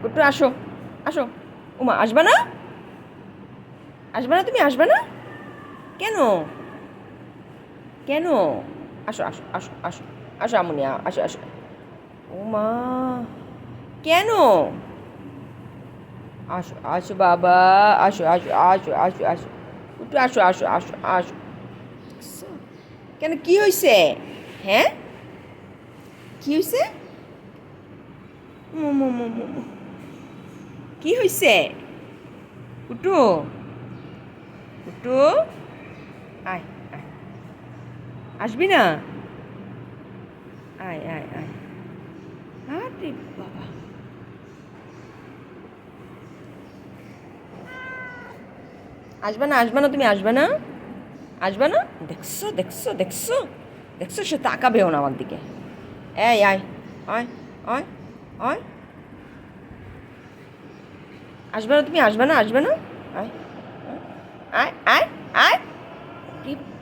একটু আসো, আসো। উমা, আসবে না? আসবে না, তুমি আসবে না? কেন? কেন? আসো, আসো, আসো, আসো, আসো আমুনি, আসো, আসো। উমা, কেন? আসো, আসো বাবা, আসো, আসো, আসো, আসো, আসো, একটু আসো, আসো, আসো, আসো। কেন, কি হয়েছে? হ্যাঁ, কি হয়েছে? কি হয়েছে? কুটু, কুটু, আয়, আয়, আসবি না? আয়, আয়, আয়। আরে বাবা, আসবে না, আসবে না, তুমি আসবে না? আসবে না? দেখছো, দেখছো, দেখছো, দেখছো, সে তাকাবেও না আমার দিকে। এই, আয়, আয়, আয়, আয়। আসবে না, তুমি আসবে না, আসবে না? আয়, আয়, আয়, আয়, আয়।